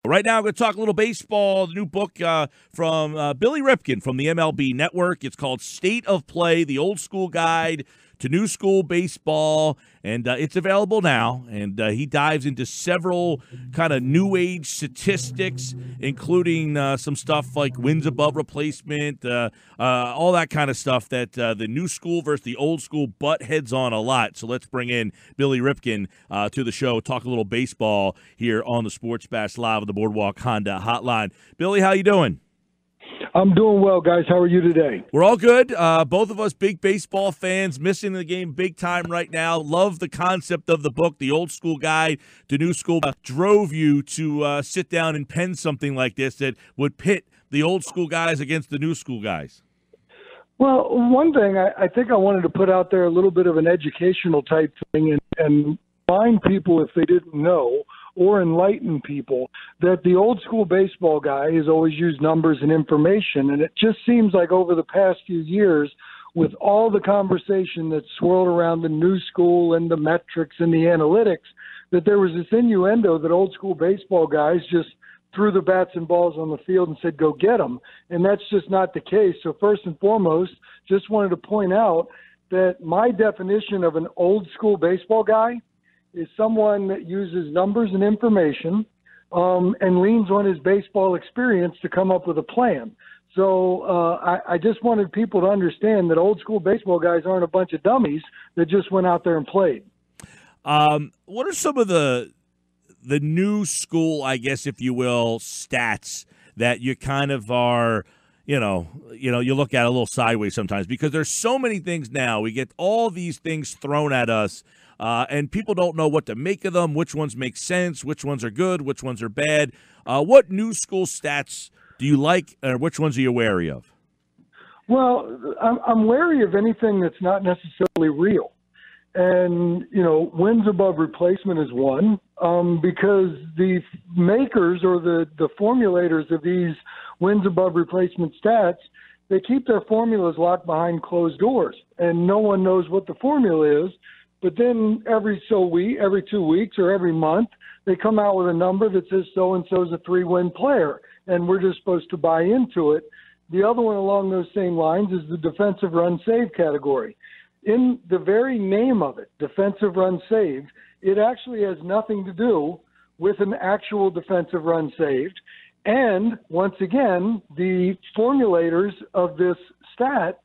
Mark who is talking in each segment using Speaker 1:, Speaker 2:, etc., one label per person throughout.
Speaker 1: Right now, I'm going to talk a little baseball, the new book from Billy Ripken from the MLB Network. It's called State of Play, the Old School Guide to New School Baseball, and it's available now. And he dives into several kind of new age statistics, including some stuff like wins above replacement, all that kind of stuff that the new school versus the old school butt heads on a lot. So let's bring in Billy Ripken to the show, talk a little baseball here on the Sports Bash Live of the Boardwalk Honda Hotline. Billy, how you doing?
Speaker 2: I'm doing well, guys. How are you today?
Speaker 1: We're all good. Both of us big baseball fans, missing the game big time right now. Love the concept of the book, The Old School Guide to New School. Drove you to sit down and pen something like this that would pit the old school guys against the new school guys?
Speaker 2: Well, one thing I think I wanted to put out there a little bit of an educational type thing and remind people, if they didn't know, or enlighten people that the old school baseball guy has always used numbers and information. And it just seems like over the past few years, with all the conversation that swirled around the new school and the metrics and the analytics, that there was this innuendo that old school baseball guys just threw the bats and balls on the field and said, go get them. And that's just not the case. So first and foremost, just wanted to point out that my definition of an old school baseball guy is someone that uses numbers and information and leans on his baseball experience to come up with a plan. So I just wanted people to understand that old school baseball guys aren't a bunch of dummies that just went out there and played.
Speaker 1: What are some of the new school, I guess, if you will, stats that you kind of are, you look at a little sideways sometimes, because there's so many things now. We get all these things thrown at us. And people don't know what to make of them, which ones make sense, which ones are good, which ones are bad. What new school stats do you like, or which ones are you wary of?
Speaker 2: Well, I'm wary of anything that's not necessarily real. And, wins above replacement is one, because the makers or the formulators of these wins above replacement stats, they keep their formulas locked behind closed doors, and no one knows what the formula is. But then every 2 weeks or every month, they come out with a number that says so-and-so's a 3-win player, and we're just supposed to buy into it. The other one along those same lines is the defensive run saved category. In the very name of it, defensive run saved, it actually has nothing to do with an actual defensive run saved. And once again, the formulators of this stat,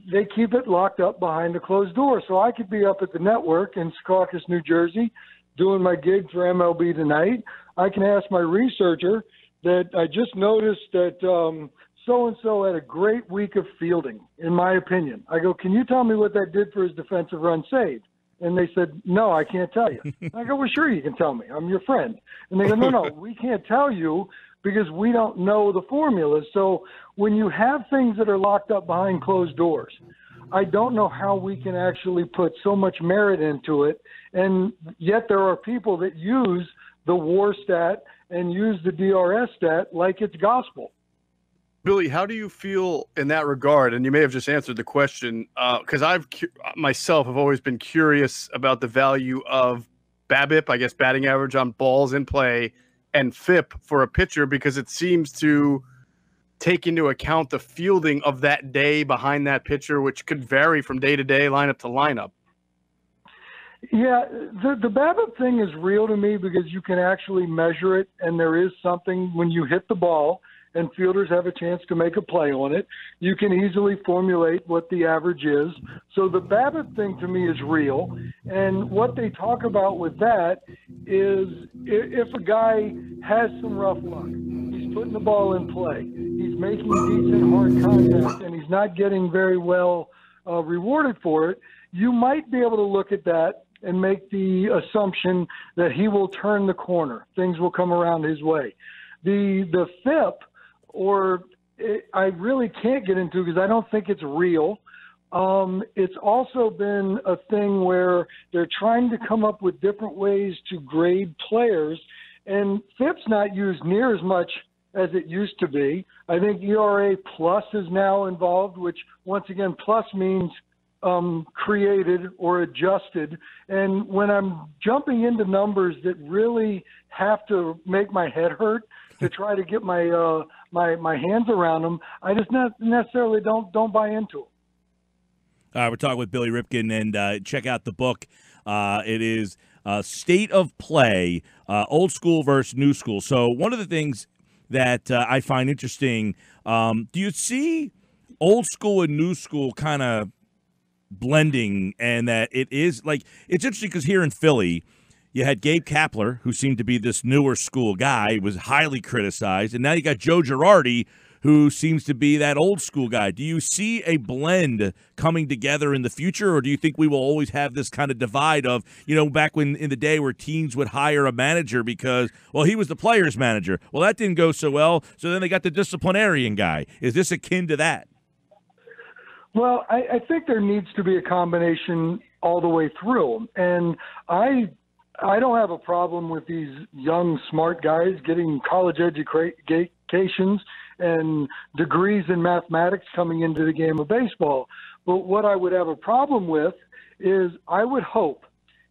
Speaker 2: they keep it locked up behind a closed door. So I could be up at the network in Secaucus, New Jersey, doing my gig for MLB Tonight. I can ask my researcher that I just noticed that so-and-so had a great week of fielding, in my opinion. I go, can you tell me what that did for his defensive run saved? And they said, no, I can't tell you. I go, well, sure you can tell me. I'm your friend. And they go, no, we can't tell you because we don't know the formulas. So when you have things that are locked up behind closed doors, I don't know how we can actually put so much merit into it. And yet there are people that use the WAR stat and use the DRS stat like it's gospel.
Speaker 3: Billy, how do you feel in that regard? And you may have just answered the question, because myself have always been curious about the value of BABIP, I guess batting average on balls in play, and FIP for a pitcher, because it seems to take into account the fielding of that day behind that pitcher, which could vary from day to day, lineup to lineup.
Speaker 2: Yeah, the BABIP thing is real to me because you can actually measure it, and there is something when you hit the ball and fielders have a chance to make a play on it, you can easily formulate what the average is. So the BABIP thing to me is real. And what they talk about with that is if a guy has some rough luck, he's putting the ball in play, he's making decent hard contact, and he's not getting very well rewarded for it, you might be able to look at that and make the assumption that he will turn the corner. Things will come around his way. The FIP, I really can't get into because I don't think it's real. It's also been a thing where they're trying to come up with different ways to grade players, and FIP's not used near as much as it used to be. I think ERA plus is now involved, which once again, plus means created or adjusted. And when I'm jumping into numbers that really have to make my head hurt to try to get my my hands around them, I just not necessarily don't buy into them.
Speaker 1: We're talking with Billy Ripken, and check out the book. It is State of Play, Old School versus New School. So one of the things that I find interesting, do you see old school and new school kind of blending, and that it is like, it's interesting because here in Philly, you had Gabe Kapler, who seemed to be this newer school guy, was highly criticized, and now you got Joe Girardi, who seems to be that old school guy. Do you see a blend coming together in the future, or do you think we will always have this kind of divide of, back when in the day where teams would hire a manager because, well, he was the player's manager. Well, that didn't go so well, so then they got the disciplinarian guy. Is this akin to that?
Speaker 2: Well, I think there needs to be a combination all the way through. And I don't have a problem with these young, smart guys getting college educations and degrees in mathematics coming into the game of baseball. But what I would have a problem with is I would hope,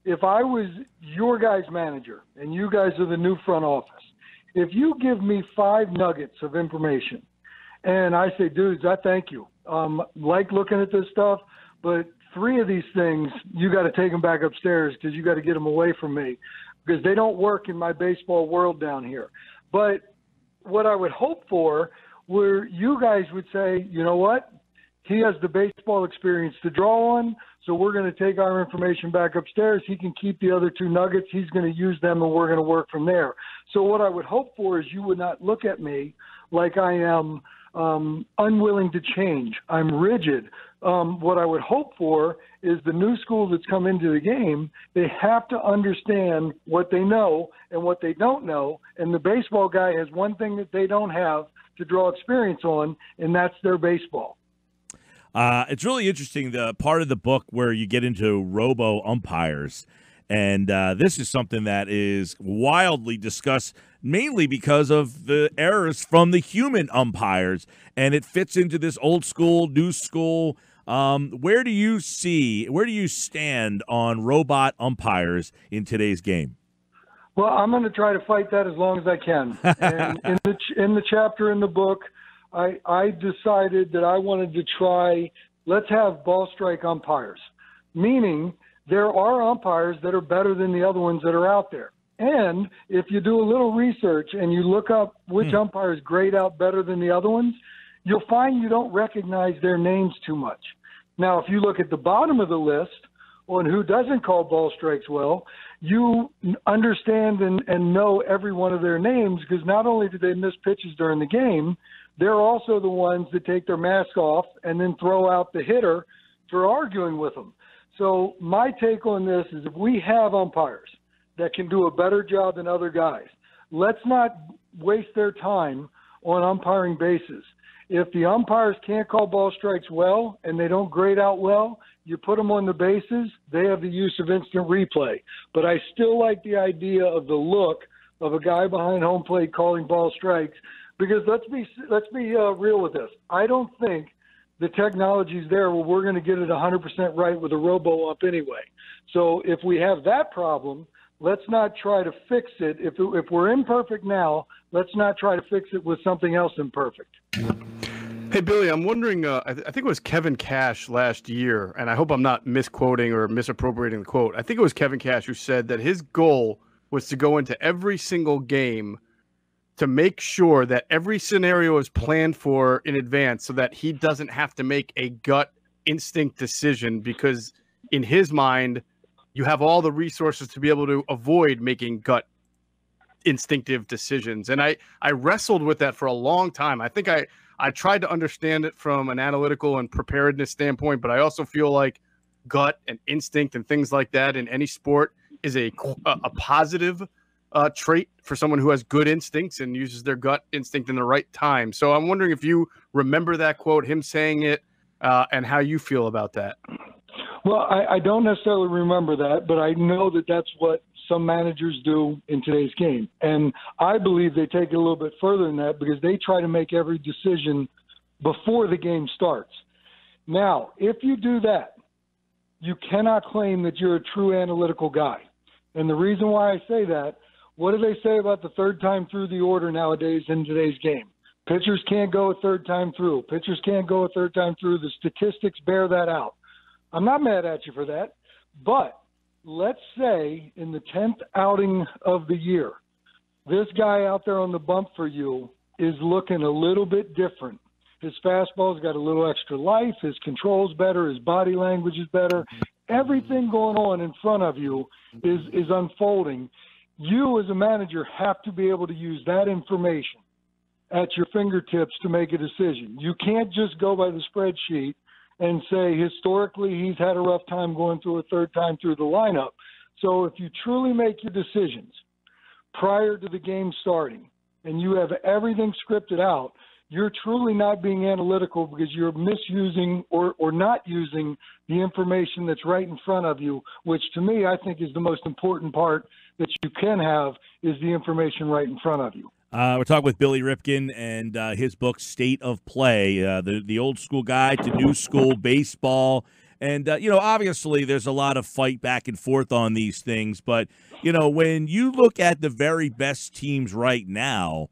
Speaker 2: if I was your guys' manager and you guys are the new front office, if you give me 5 nuggets of information and I say, dudes, I thank you. Like looking at this stuff, but 3 of these things, you got to take them back upstairs because you got to get them away from me because they don't work in my baseball world down here. But what I would hope for were you guys would say, you know what? He has the baseball experience to draw on, so we're going to take our information back upstairs. He can keep the other 2 nuggets. He's going to use them, and we're going to work from there. So what I would hope for is you would not look at me like I am unwilling to change. I'm rigid. What I would hope for is the new school that's come into the game, they have to understand what they know and what they don't know. And the baseball guy has one thing that they don't have to draw experience on, and that's their baseball.
Speaker 1: It's really interesting, the part of the book where you get into robo umpires. And this is something that is wildly discussed, mainly because of the errors from the human umpires. And it fits into this old school, new school. Where do you stand on robot umpires in today's game?
Speaker 2: Well, I'm going to try to fight that as long as I can. And in the chapter in the book, I decided that I wanted to try, let's have ball strike umpires, meaning there are umpires that are better than the other ones that are out there. And if you do a little research and you look up which umpires grade out better than the other ones, you'll find you don't recognize their names too much. Now, if you look at the bottom of the list on who doesn't call ball strikes well, you understand and know every one of their names, because not only do they miss pitches during the game, they're also the ones that take their mask off and then throw out the hitter for arguing with them. So my take on this is, if we have umpires that can do a better job than other guys, let's not waste their time on umpiring bases. If the umpires can't call ball strikes well and they don't grade out well, you put them on the bases, they have the use of instant replay. But I still like the idea of the look of a guy behind home plate calling ball strikes, because let's be real with this. I don't think the technology's there where we're going to get it 100% right with a robo-ump anyway. So if we have that problem, let's not try to fix it. If we're imperfect now, let's not try to fix it with something else imperfect.
Speaker 3: Hey, Billy, I'm wondering, I think it was Kevin Cash last year, and I hope I'm not misquoting or misappropriating the quote. I think it was Kevin Cash who said that his goal was to go into every single game to make sure that every scenario is planned for in advance so that he doesn't have to make a gut instinct decision, because in his mind, you have all the resources to be able to avoid making gut instinctive decisions. And I wrestled with that for a long time. I think I tried to understand it from an analytical and preparedness standpoint, but I also feel like gut and instinct and things like that in any sport is a positive trait for someone who has good instincts and uses their gut instinct in the right time. So I'm wondering if you remember that quote, him saying it, and how you feel about that.
Speaker 2: Well, I don't necessarily remember that, but I know that that's what some managers do in today's game. And I believe they take it a little bit further than that, because they try to make every decision before the game starts. Now, if you do that you cannot claim that you're a true analytical guy. And the reason why I say that, what do they say about the third time through the order nowadays in today's game? Pitchers can't go a third time through. Pitchers can't go a third time through. The statistics bear that out. I'm not mad at you for that. But let's say in the 10th outing of the year, this guy out there on the bump for you is looking a little bit different. His fastball's got a little extra life. His control's better. His body language is better. Everything going on in front of you is unfolding. You as a manager have to be able to use that information at your fingertips to make a decision. You can't just go by the spreadsheet and say historically he's had a rough time going through a third time through the lineup. So if you truly make your decisions prior to the game starting and you have everything scripted out, you're truly not being analytical because you're misusing or not using the information that's right in front of you, which to me I think is the most important part that you can have is the information right in front of you.
Speaker 1: We're talking with Billy Ripken and his book, State of Play, the old school guide to new school baseball. And, obviously there's a lot of fight back and forth on these things. But, when you look at the very best teams right now,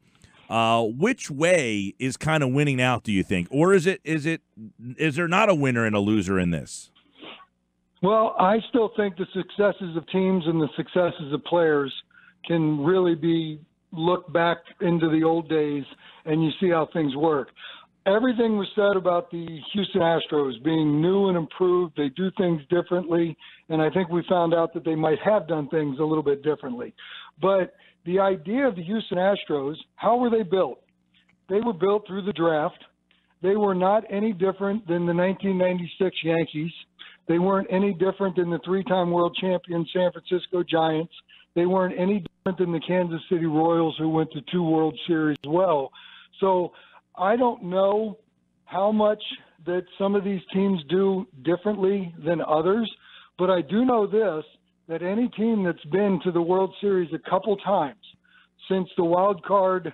Speaker 1: which way is kind of winning out, do you think? Or is there not a winner and a loser in this?
Speaker 2: Well, I still think the successes of teams and the successes of players can really be look back into the old days and you see how things work. Everything was said about the Houston Astros being new and improved. They do things differently, and I think we found out that they might have done things a little bit differently. But the idea of the Houston Astros, how were they built? They were built through the draft. They were not any different than the 1996 Yankees. They weren't any different than the three-time world champion San Francisco Giants. They weren't any different than the Kansas City Royals, who went to 2 World Series as well. So I don't know how much that some of these teams do differently than others, but I do know this, that any team that's been to the World Series a couple times since the wild card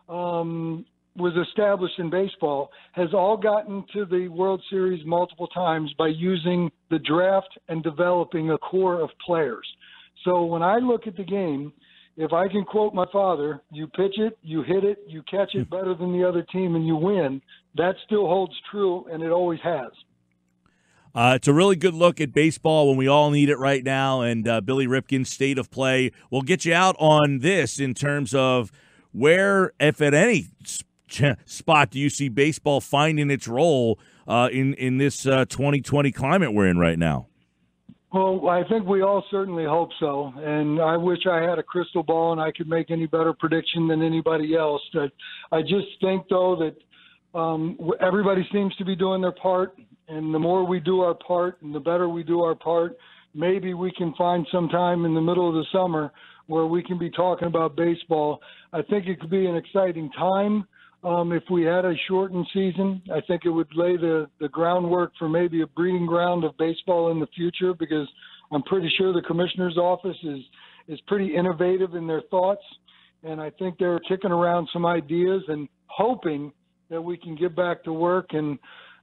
Speaker 2: was established in baseball has all gotten to the World Series multiple times by using the draft and developing a core of players. So when I look at the game, if I can quote my father, you pitch it, you hit it, you catch it better than the other team, and you win, that still holds true, and it always has.
Speaker 1: It's a really good look at baseball when we all need it right now, and Billy Ripken's State of Play will get you out on this in terms of where, if at any spot, do you see baseball finding its role in this 2020 climate we're in right now?
Speaker 2: Well, I think we all certainly hope so, and I wish I had a crystal ball and I could make any better prediction than anybody else. I just think, though, that everybody seems to be doing their part, and the more we do our part and the better we do our part, maybe we can find some time in the middle of the summer where we can be talking about baseball. I think it could be an exciting time. If we had a shortened season, I think it would lay the groundwork for maybe a breeding ground of baseball in the future, because I'm pretty sure the commissioner's office is pretty innovative in their thoughts, and I think they're kicking around some ideas and hoping that we can get back to work and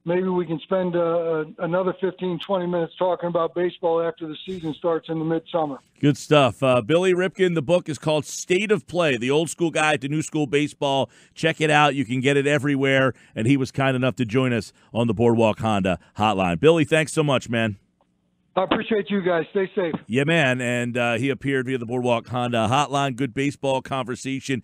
Speaker 2: maybe we can spend another 15, 20 minutes talking about baseball after the season starts in the midsummer.
Speaker 1: Good stuff. Billy Ripken, the book is called State of Play, the old school guide to new school baseball. Check it out. You can get it everywhere, and he was kind enough to join us on the Boardwalk Honda hotline. Billy, thanks so much, man.
Speaker 2: I appreciate you guys. Stay safe.
Speaker 1: Yeah, man, and he appeared via the Boardwalk Honda hotline. Good baseball conversation.